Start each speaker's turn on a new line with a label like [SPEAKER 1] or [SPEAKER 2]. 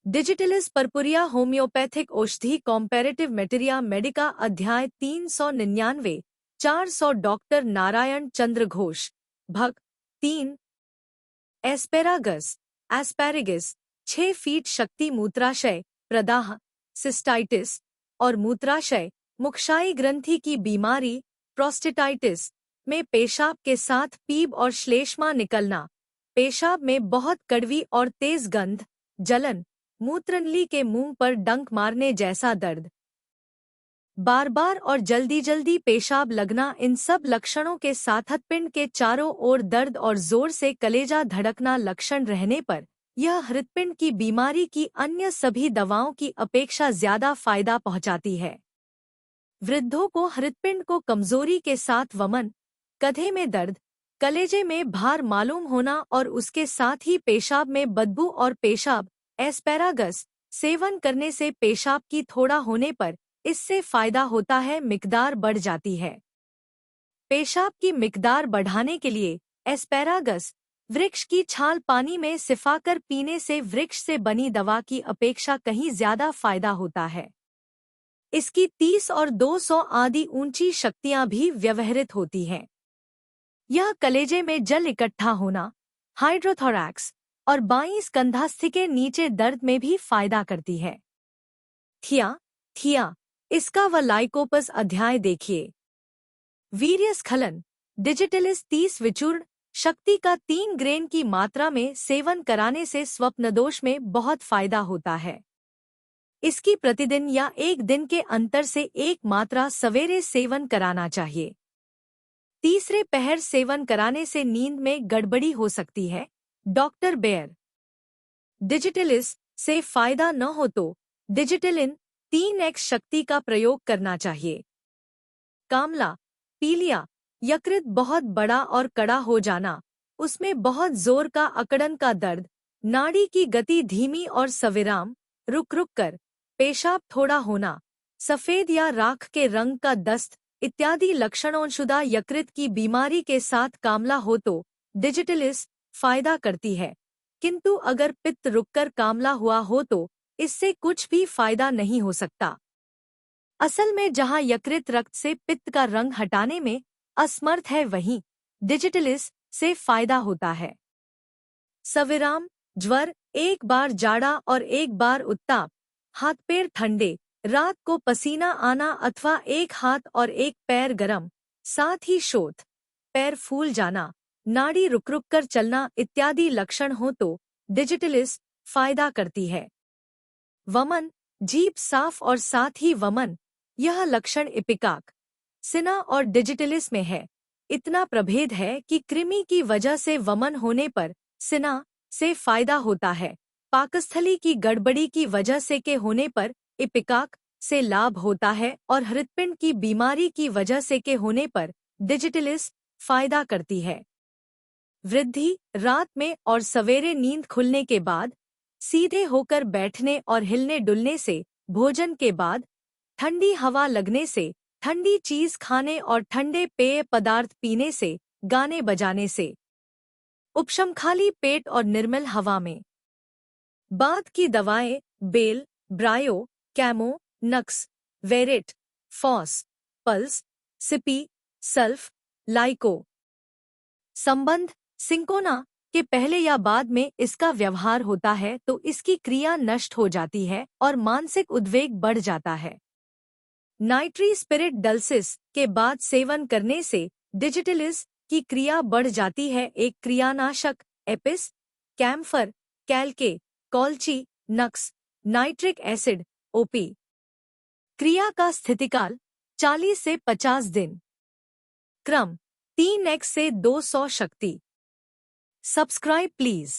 [SPEAKER 1] Digitalis परपुरिया homeopathic औषधि कॉम्पैरेटिव मेटेरिया Medica अध्याय 399 400 doctor Narayan चंद्र घोष भग 3 एस्पेरागस 6 फीट शक्ति मूत्राशय प्रदाह सिस्टाइटिस और मूत्राशय मुखशाई ग्रंथि की बीमारी प्रोस्टेटाइटिस में पेशाब के साथ पीप और श्लेष्मा निकलना, पेशाब में बहुत कड़वी और तेज गंध, जलन, मूत्रनली के मुंह पर डंक मारने जैसा दर्द, बार बार और जल्दी जल्दी पेशाब लगना, इन सब लक्षणों के साथ हृत्पिंड के चारों ओर दर्द और जोर से कलेजा धड़कना लक्षण रहने पर यह हृत्पिंड की बीमारी की अन्य सभी दवाओं की अपेक्षा ज्यादा फायदा पहुंचाती है। वृद्धों को हृत्पिंड को कमजोरी के साथ वमन, कंधे में दर्द, कलेजे में भार मालूम होना और उसके साथ ही पेशाब में बदबू और पेशाब एस्पेरागस सेवन करने से पेशाब की थोड़ा होने पर इससे फायदा होता है, मिकदार बढ़ जाती है। पेशाब की मिकदार बढ़ाने के लिए एस्पेरागस वृक्ष की छाल पानी में सिफाकर पीने से वृक्ष से बनी दवा की अपेक्षा कहीं ज्यादा फायदा होता है। इसकी 30 और 200 आदि ऊंची शक्तियां भी व्यवहृत होती हैं। यह कलेजे में जल इकट्ठा होना, हाइड्रोथोरैक्स और बाईं स्कंधास्थि के नीचे दर्द में भी फायदा करती है। थिया इसका व लाइकोपस अध्याय देखिए। वीर्यस्खलन डिजिटलिस 30 विचूर्ण शक्ति का 3 ग्रेन की मात्रा में सेवन कराने से स्वप्नदोष में बहुत फायदा होता है। इसकी प्रतिदिन या एक दिन के अंतर से एक मात्रा सवेरे सेवन कराना चाहिए। तीसरे पहर सेवन कराने से नींद में गड़बड़ी हो सकती है। Doctor bear. डिजिटलिस से फायदा न हो तो डिजिटलिन 3x शक्ति का प्रयोग करना चाहिए। कामला पीलिया यकृत बहुत बड़ा और कड़ा हो जाना, उसमें बहुत जोर का अकड़न का दर्द, नाड़ी की गति धीमी और सविराम रुक रुक कर, पेशाब थोड़ा होना, सफेद या राख के रंग का दस्त इत्यादि लक्षणोंशुदा यकृत की बीमारी के साथ कामला हो तो डिजिटलिस फायदा करती है, किंतु अगर पित्त रुककर कामला हुआ हो तो इससे कुछ भी फायदा नहीं हो सकता। असल में जहां यकृत रक्त से पित्त का रंग हटाने में असमर्थ है वहीं डिजिटलिस से फायदा होता है। सविराम ज्वर, एक बार जाड़ा और एक बार उत्ताप, हाथ पैर ठंडे, रात को पसीना आना अथवा एक हाथ और एक पैर गरम, साथ ही शोथ, पैर फूल जाना, नाड़ी रुक रुक कर चलना इत्यादि लक्षण हो तो डिजिटलिस फायदा करती है। वमन, जीभ साफ और साथ ही वमन, यह लक्षण इपिकाक, सिना और डिजिटलिस में है। इतना प्रभेद है कि कृमि की वजह से वमन होने पर सिना से फायदा होता है, पाकस्थली की गड़बड़ी की वजह से के होने पर इपिकाक से लाभ होता है और हृत्पिंड की बीमारी की वजह से के होने पर डिजिटलिस फायदा करती है। वृद्धि, रात में और सवेरे नींद खुलने के बाद, सीधे होकर बैठने और हिलने डुलने से, भोजन के बाद, ठंडी हवा लगने से, ठंडी चीज खाने और ठंडे पेय पदार्थ पीने से, गाने बजाने से, उपशम खाली पेट और निर्मल हवा में। बाद की दवाएं बेल, ब्रायो, कैमो, नक्स, वेरेट, फॉस, पल्स, सिपी, सल्फ, लाइको। संबंध, सिंकोना के पहले या बाद में इसका व्यवहार होता है तो इसकी क्रिया नष्ट हो जाती है और मानसिक उद्वेग बढ़ जाता है। नाइट्री स्पिरिट डल्सिस के बाद सेवन करने से डिजिटलिस की क्रिया बढ़ जाती है। एक क्रियानाशक एपिस, कैम्फर, कैल्के, कॉल्ची, नक्स, नाइट्रिक एसिड, ओपी। क्रिया का स्थितिकाल 40 से 50 दिन। क्रम 3x से 200 शक्ति। Subscribe please.